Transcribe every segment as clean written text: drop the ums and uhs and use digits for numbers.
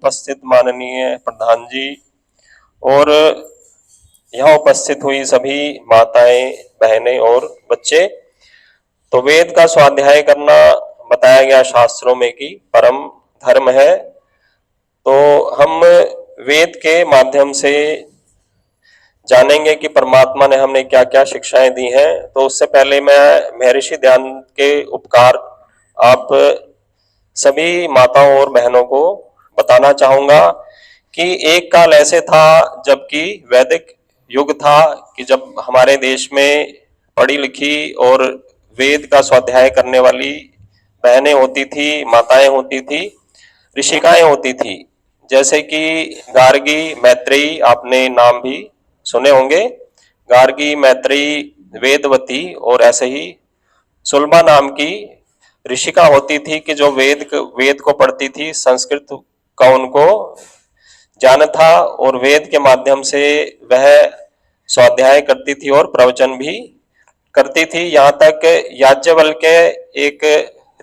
उपस्थित माननीय प्रधान जी और यहाँ उपस्थित हुई सभी माताएं, बहनें और बच्चे। तो वेद का स्वाध्याय करना बताया गया शास्त्रों में कि परम धर्म है। तो हम वेद के माध्यम से जानेंगे कि परमात्मा ने हमें क्या क्या शिक्षाएं दी हैं। तो उससे पहले मैं महर्षि ध्यान के उपकार आप सभी माताओं और बहनों को बताना चाहूंगा कि एक काल ऐसे था जबकि वैदिक युग था कि जब हमारे देश में पढ़ी लिखी और वेद का स्वाध्याय करने वाली बहनें होती थी, माताएं होती थी, ऋषिकाएं होती थी। जैसे कि गार्गी, मैत्रेयी, आपने नाम भी सुने होंगे। गार्गी, मैत्रेयी, वेदवती और ऐसे ही सुलभा नाम की ऋषिका होती थी कि जो वेद को पढ़ती थी, संस्कृत का उनको ज्ञान था और वेद के माध्यम से वह स्वाध्याय करती थी और प्रवचन भी करती थी। यहाँ तक याज्ञवल्क्य एक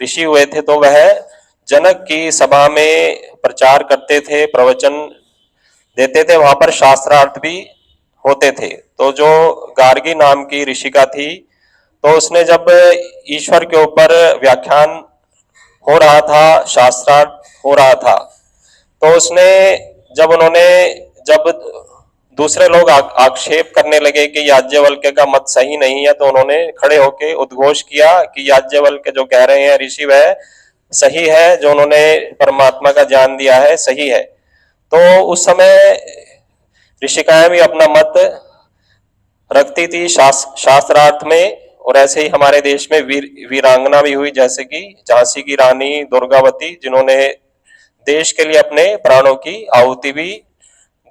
ऋषि हुए थे तो वह जनक की सभा में प्रचार करते थे, प्रवचन देते थे, वहां पर शास्त्रार्थ भी होते थे। तो जो गार्गी नाम की ऋषिका थी तो उसने जब ईश्वर के ऊपर व्याख्यान हो रहा था, शास्त्रार्थ हो रहा था, तो उसने जब दूसरे लोग आक्षेप करने लगे कि याज्ञवल्क्य का मत सही नहीं है, तो उन्होंने खड़े होकर उद्घोष किया कि याज्ञवल्क्य जो कह रहे हैं ऋषि वह सही है, जो उन्होंने परमात्मा का ज्ञान दिया है सही है। तो उस समय ऋषिकाएं भी अपना मत रखती थी शास्त्रार्थ में। और ऐसे ही हमारे देश में वीरांगना भी हुई, जैसे कि झांसी की रानी दुर्गावती, जिन्होंने देश के लिए अपने प्राणों की आहुति भी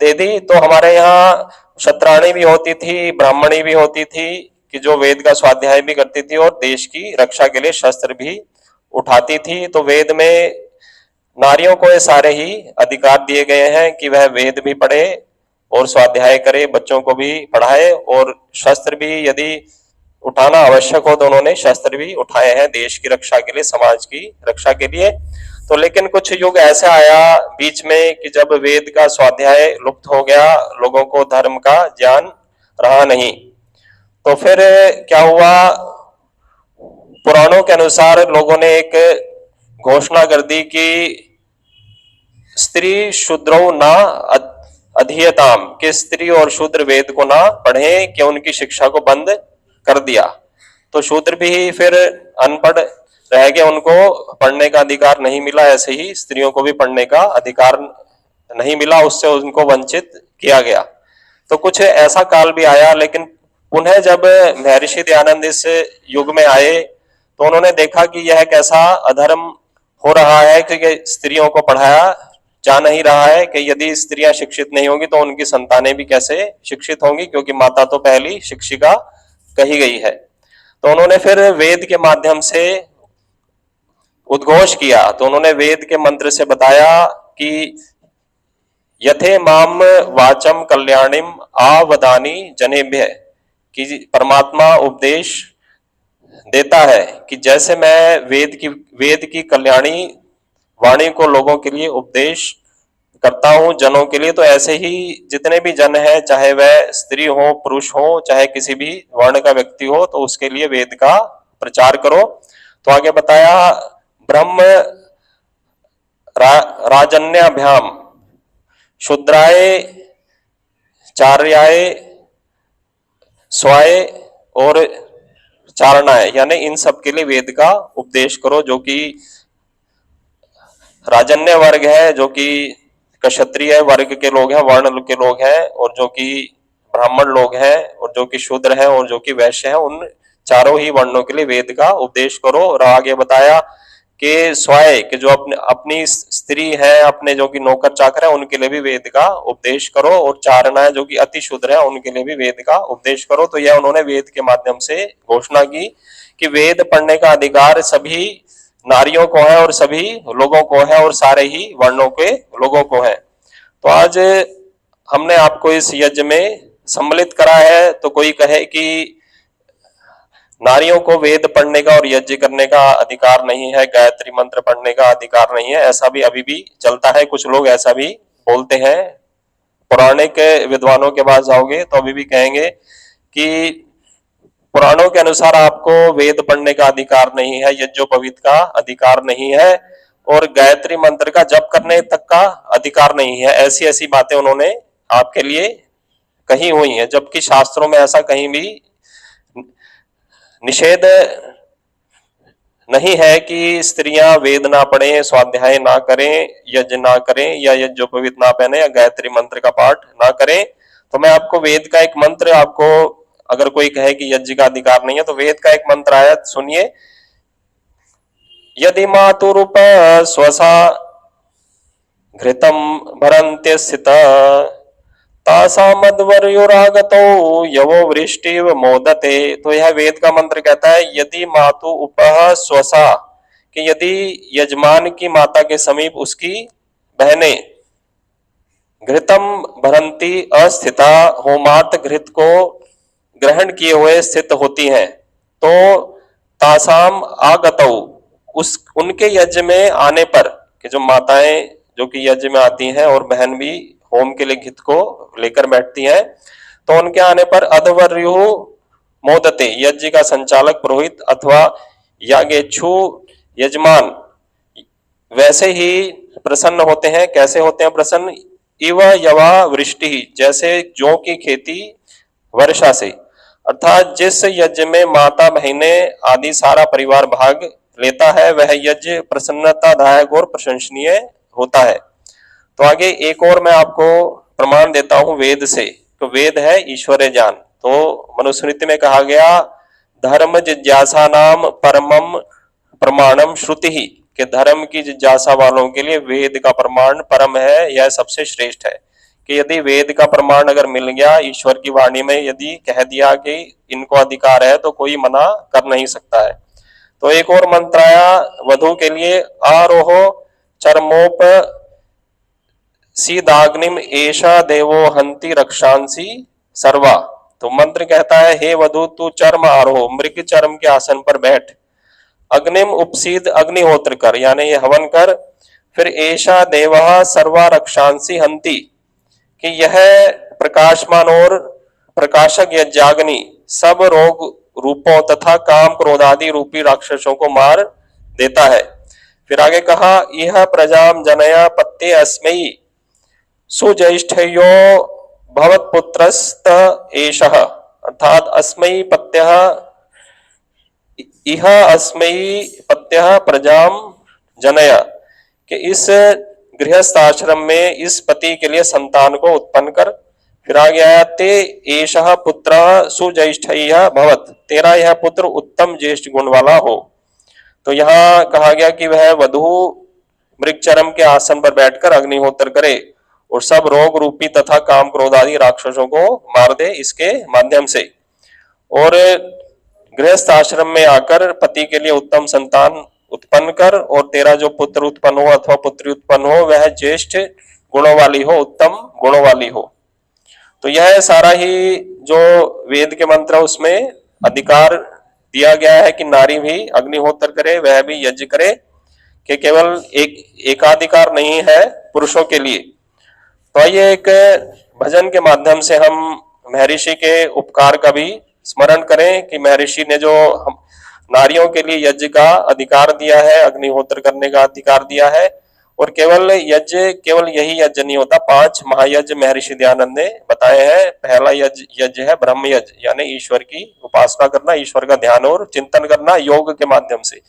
दे दी। तो हमारे यहाँ क्षत्राणी भी होती थी, ब्राह्मणी भी होती थी कि जो वेद का स्वाध्याय भी करती थी और देश की रक्षा के लिए शस्त्र भी उठाती थी। तो वेद में नारियों को ये सारे ही अधिकार दिए गए हैं कि वह वेद भी पढ़े और स्वाध्याय करे, बच्चों को भी पढ़ाए और शस्त्र भी यदि उठाना आवश्यक हो तो उन्होंने शस्त्र भी उठाए हैं देश की रक्षा के लिए, समाज की रक्षा के लिए। तो लेकिन कुछ युग ऐसा आया बीच में कि जब वेद का स्वाध्याय लुप्त हो गया, लोगों को धर्म का ज्ञान रहा नहीं। तो फिर क्या हुआ, पुराणों के अनुसार लोगों ने एक घोषणा कर दी कि स्त्री शूद्रो ना अधीयताम, कि स्त्री और शूद्र वेद को ना पढ़े, कि उनकी शिक्षा को बंद कर दिया। तो शूद्र भी फिर अनपढ़ रह गए, उनको पढ़ने का अधिकार नहीं मिला। ऐसे ही स्त्रियों को भी पढ़ने का अधिकार नहीं मिला, उससे उनको वंचित किया गया। तो कुछ ऐसा काल भी आया, लेकिन पुनः जब महर्षि दयानंद इस युग में आए तो उन्होंने देखा कि यह कैसा अधर्म हो रहा है कि स्त्रियों को पढ़ाया जा नहीं रहा है, कि यदि स्त्रियां शिक्षित नहीं होंगी तो उनकी संतानें भी कैसे शिक्षित होंगी, क्योंकि माता तो पहली शिक्षिका कही गई है। तो उन्होंने फिर वेद के माध्यम से उद्घोष किया। तो उन्होंने वेद के मंत्र से बताया कि यथे माम वाचम कल्याणिम आवदानी जनेभ्य, कि परमात्मा उपदेश देता है कि जैसे मैं वेद की कल्याणी वाणी को लोगों के लिए उपदेश करता हूं, जनों के लिए, तो ऐसे ही जितने भी जन हैं, चाहे वह स्त्री हो, पुरुष हो, चाहे किसी भी वर्ण का व्यक्ति हो, तो उसके लिए वेद का प्रचार करो। तो आगे बताया ब्रह्म राजन्याभ्याम शूद्राय चार्याय स्वाय और चारणाय, यानी इन सब के लिए वेद का उपदेश करो। जो कि राजन्य वर्ग है, जो कि क्षत्रिय वर्ग के लोग हैं, वर्ण के लोग हैं, और जो कि ब्राह्मण लोग हैं, और जो कि शूद्र हैं, और जो कि वैश्य हैं, उन चारों ही वर्णों के लिए वेद का उपदेश करो। और आगे बताया कि स्वाय, कि जो अपनी स्त्री है, अपने जो कि नौकर चाकर है, उनके लिए भी वेद का उपदेश करो। और चारणा, जो कि अति शूद्र है, उनके लिए भी वेद का उपदेश करो। तो यह उन्होंने वेद के माध्यम से घोषणा की कि वेद पढ़ने का अधिकार सभी नारियों को है और सभी लोगों को है और सारे ही वर्णों के लोगों को है। तो आज हमने आपको इस यज्ञ में सम्मिलित करा है। तो कोई कहे कि नारियों को वेद पढ़ने का और यज्ञ करने का अधिकार नहीं है, गायत्री मंत्र पढ़ने का अधिकार नहीं है, ऐसा भी अभी भी चलता है। कुछ लोग ऐसा भी बोलते हैं। पौराणिक विद्वानों के पास जाओगे तो अभी भी कहेंगे कि पुराणों के अनुसार आपको वेद पढ़ने का अधिकार नहीं है, यज्ञोपवीत का अधिकार नहीं है और गायत्री मंत्र का जप करने तक का अधिकार नहीं है। ऐसी ऐसी बातें उन्होंने आपके लिए कही हुई हैं, जबकि शास्त्रों में ऐसा कहीं भी निषेध नहीं है कि स्त्रियां वेद ना पढ़ें, स्वाध्याय ना करें, यज्ञ ना करें या यज्ञोपवीत ना पहने या गायत्री मंत्र का पाठ ना करें। तो मैं आपको वेद का एक मंत्र, आपको अगर कोई कहे कि यज्ञ का अधिकार नहीं है तो वेद का एक मंत्र आया, सुनिए। यदि मातुरूप स्वसा घृतम भरन्त्य स्थित तासामद्वर्युरागतो यवो वृष्टिव मोदते। तो यह वेद का मंत्र कहता है, यदि मातु उपह स्वसा, कि यदि यजमान की माता के समीप उसकी बहनें घृतम भरंती अस्थिता, होमार्थ घृत को ग्रहण किए हुए स्थित होती हैं, तो तासाम आगतौ, उस उनके यज्ञ में आने पर, कि जो माताएं जो कि यज्ञ में आती हैं और बहन भी होम के लिए घृत को लेकर बैठती हैं, तो उनके आने पर अधवर्यु मोदते, यज्ञ का संचालक पुरोहित अथवा यागेच्छु यजमान वैसे ही प्रसन्न होते हैं। कैसे होते हैं प्रसन्न? इव यवा वृष्टि, जैसे जौ की खेती वर्षा से। अर्थात जिस यज्ञ में माता बहनें आदि सारा परिवार भाग लेता है वह यज्ञ प्रसन्नतादायक और प्रशंसनीय होता है। तो आगे एक और मैं आपको प्रमाण देता हूं वेद से। तो वेद है ईश्वर ज्ञान। तो मनुस्मृति में कहा गया, धर्म जिज्ञासा नाम परमम प्रमाणम श्रुति ही, कि धर्म की जिज्ञासा वालों के लिए वेद का प्रमाण परम है, यह सबसे श्रेष्ठ है। कि यदि वेद का प्रमाण अगर मिल गया, ईश्वर की वाणी में यदि कह दिया कि इनको अधिकार है, तो कोई मना कर नहीं सकता है। तो एक और मंत्र आया वधु के लिए, आरोहो चरमोप सीदाग्निम एषा देवो हंति रक्षांसी सर्वा। तो मंत्र कहता है, हे वधु तू चर्म आरोह, मृग चर्म के आसन पर बैठ, अग्निम उपसीद, अग्निहोत्र कर यानी ये हवन कर, फिर एषा देवः सर्वा रक्षांसी हंति, कि यह प्रकाशमान और प्रकाशक यज्ञाग्नि सब रोग रूपों तथा काम क्रोधादि रूपी राक्षसों को मार देता है। फिर आगे कहा, यह प्रजाम जनया पत्ते अस्मै सुज्येष्ठयो भवत्पुत्रस्त एषः, अर्थात अस्मै पत्यः, इह अस्मै पत्यः प्रजाम जनया, कि इस गृहस्थ आश्रम में इस पति के लिए संतान को उत्पन्न कर। फिर आ गया, ते एषः पुत्र सुज्येष्ठयः भवत, तेरा यह पुत्र उत्तम ज्येष्ठ गुण वाला हो। तो यहाँ कहा गया कि वह वधु मृगचरम के आसन पर बैठकर अग्निहोत्र करे और सब रोग रूपी तथा काम क्रोध आदि राक्षसों को मार दे इसके माध्यम से। और गृहस्थ आश्रम में आकर पति के लिए उत्तम संतान उत्पन्न कर, और तेरा जो पुत्र उत्पन्न हो अथवा पुत्री उत्पन्न हो वह ज्येष्ठ गुणों वाली हो, उत्तम गुणों वाली हो। तो यह सारा ही जो वेद के मंत्र उसमें अधिकार दिया गया है कि नारी भी अग्निहोत्र करे, वह भी यज्ञ करे, कि केवल एकाधिकार नहीं है पुरुषों के लिए। तो आइए एक भजन के माध्यम से हम महर्षि के उपकार का भी स्मरण करें कि महर्षि ने जो हम नारियों के लिए यज्ञ का अधिकार दिया है, अग्निहोत्र करने का अधिकार दिया है। और केवल यज्ञ, केवल यही यज्ञ नहीं होता, 5 महायज्ञ महर्षि दयानंद ने बताए हैं। पहला यज्ञ है ब्रह्म यज्ञ, यानी ईश्वर की उपासना करना, ईश्वर का ध्यान और चिंतन करना योग के माध्यम से।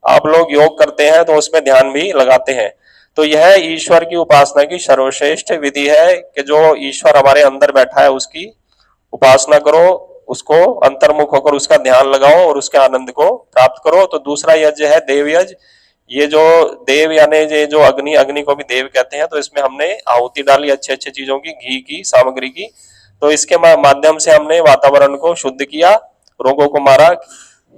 आप लोग योग करते हैं तो उसमें ध्यान भी लगाते हैं। तो यह ईश्वर की उपासना की सर्वश्रेष्ठ विधि है कि जो ईश्वर हमारे अंदर बैठा है उसकी उपासना करो, उसको अंतर्मुख होकर उसका ध्यान लगाओ और उसके आनंद को प्राप्त करो। तो दूसरा यज्ञ है देव यज्ञ। ये जो देव यानी ये जो अग्नि, अग्नि को भी देव कहते हैं। तो इसमें हमने आहुति डाली अच्छे अच्छे चीजों की, घी की, सामग्री की। तो इसके माध्यम से हमने वातावरण को शुद्ध किया, रोगों को मारा,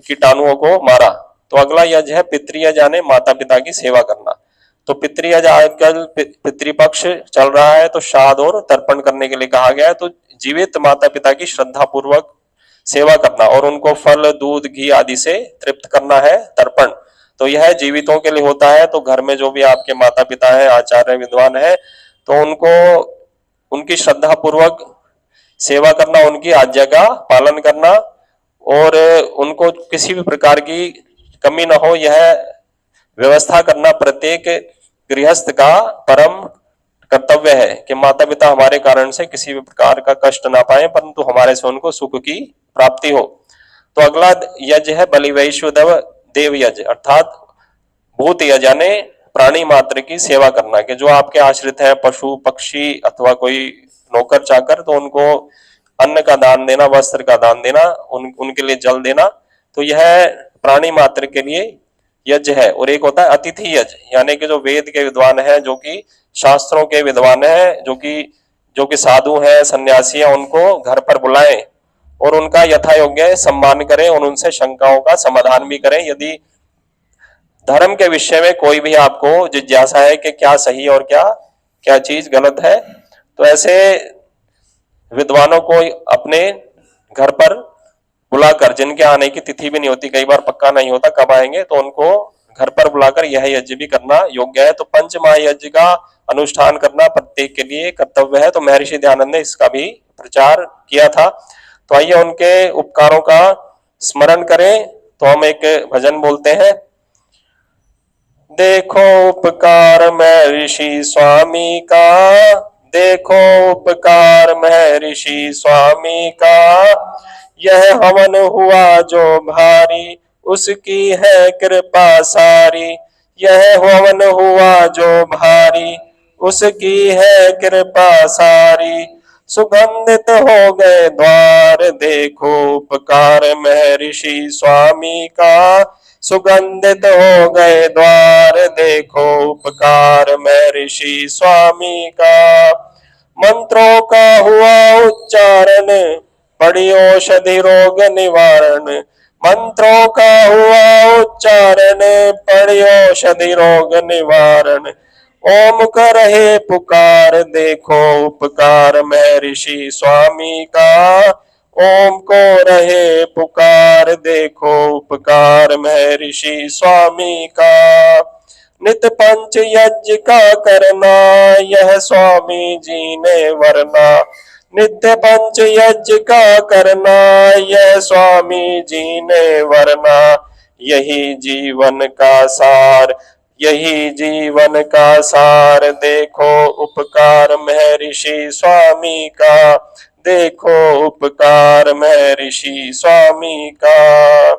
कीटाणुओं को मारा। तो अगला यज्ञ है पितृयज्ञ, यानी माता पिता की सेवा करना। तो पितृयज्ञ आजकल पितृपक्ष चल रहा है, तो श्राद्ध और तर्पण करने के लिए कहा गया है। तो जीवित माता पिता की श्रद्धा पूर्वक सेवा करना और उनको फल दूध घी आदि से तृप्त करना है तर्पण। तो यह जीवितों के लिए होता है। तो घर में जो भी आपके माता पिता है, आचार्य विद्वान है, तो उनको उनकी श्रद्धा पूर्वक सेवा करना, उनकी आज्ञा का पालन करना और उनको किसी भी प्रकार की कमी न हो, यह व्यवस्था करना प्रत्येक गृहस्थ का परम कर्तव्य है कि माता पिता हमारे कारण से किसी भी प्रकार का कष्ट ना पाए, परंतु हमारे से उनको सुख की प्राप्ति हो। तो अगला यज्ञ है बलि वैश्वदेव देव यज्ञ, अर्थात भूत यज्ञ यानी प्राणी मात्र की सेवा करना, कि जो आपके आश्रित है, पशु पक्षी अथवा कोई नौकर चाकर, तो उनको अन्न का दान देना, वस्त्र का दान देना, उनके लिए जल देना। तो यह प्राणी मात्र के लिए यज्ञ है। और एक होता है अतिथि यज्ञ, यानी कि जो वेद के विद्वान है, जो कि शास्त्रों के विद्वान है, जो कि साधु है, सन्यासी है, उनको घर पर बुलाएं और उनका यथा योग्य सम्मान करें और उनसे शंकाओं का समाधान भी करें। यदि धर्म के विषय में कोई भी आपको जिज्ञासा है कि क्या सही और क्या क्या चीज गलत है, तो ऐसे विद्वानों को अपने घर पर बुलाकर, जिनके आने की तिथि भी नहीं होती, कई बार पक्का नहीं होता कब आएंगे, तो उनको घर पर बुलाकर यह यज्ञ भी करना योग्य है। तो पंच महायज्ञ का अनुष्ठान करना प्रत्येक के लिए कर्तव्य है। तो महर्षि दयानंद ने इसका भी प्रचार किया था। तो आइए उनके उपकारों का स्मरण करें। तो हम एक भजन बोलते हैं। देखो उपकार महर्षि स्वामी का, देखो उपकार महर्षि स्वामी का, यह हवन हुआ जो भारी, उसकी है कृपा सारी। यह हवन हुआ जो भारी, उसकी है कृपा सारी। सुगंधित हो गए द्वार, देखो उपकार महर्षि स्वामी का। सुगंधित हो गए द्वार, देखो उपकार महर्षि स्वामी का। मंत्रों का हुआ उच्चारण, बड़ी औषधि रोग निवारण। मंत्रों का हुआ उच्चारण, बड़ी औषधि रोग निवारण। ओम करहे पुकार, देखो उपकार महर्षि स्वामी का। ओम को रहे पुकार, देखो उपकार महर्षि स्वामी का। नित पंच यज्ञ का करना, यह स्वामी जी ने वरना। नित्य पंच यज्ञ का करना, यह स्वामी जी ने वरना। यही जीवन का सार, यही जीवन का सार, देखो उपकार महर्षि स्वामी का। देखो उपकार महर्षि स्वामी का।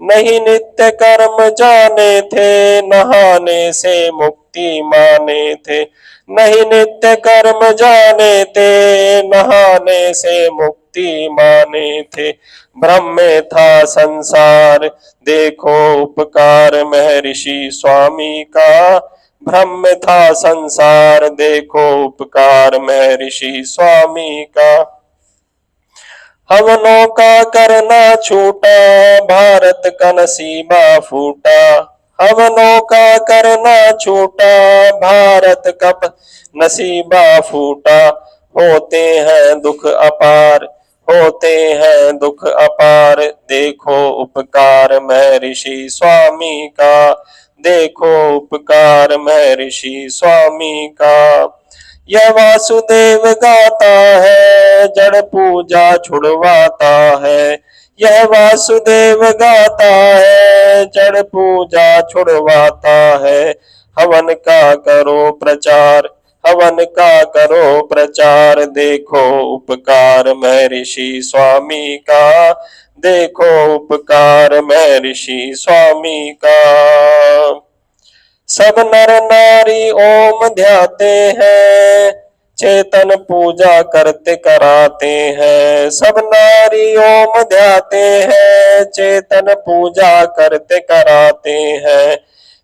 नहीं नित्य कर्म जाने थे, नहाने से मुक्ति माने थे। नहीं नित्य कर्म जाने थे, नहाने से मुक्ति माने थे। ब्रह्म में था संसार, देखो उपकार महर्षि स्वामी का। ब्रह्म में था संसार, देखो उपकार महर्षि स्वामी का। हवनों का करना छूटा, भारत का नसीबा फूटा। हवनों का करना छूटा, भारत का नसीबा फूटा। होते हैं दुख अपार, होते हैं दुख अपार, देखो उपकार महर्षि स्वामी का। देखो उपकार महर्षि स्वामी का। यह वासुदेव गाता है, जड़ पूजा छुड़वाता है। यह वासुदेव गाता है, जड़ पूजा छुड़वाता है। हवन का करो प्रचार, हवन का करो प्रचार, देखो उपकार महर्षि स्वामी का। देखो उपकार महर्षि स्वामी का। सब नर नारी ओम ध्याते हैं, चेतन पूजा करते कराते हैं। सब नारी ओम ध्याते हैं, चेतन पूजा करते कराते हैं।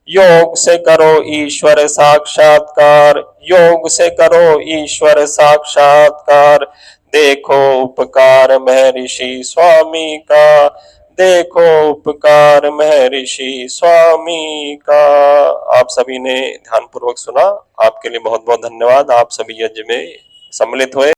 योग से करो ईश्वर साक्षात्कार, योग से करो ईश्वर साक्षात्कार, देखो उपकार महर्षि स्वामी का। देखो उपकार महर्षि स्वामी का। आप सभी ने ध्यानपूर्वक सुना, आपके लिए बहुत बहुत धन्यवाद। आप सभी यज्ञ में सम्मिलित हुए।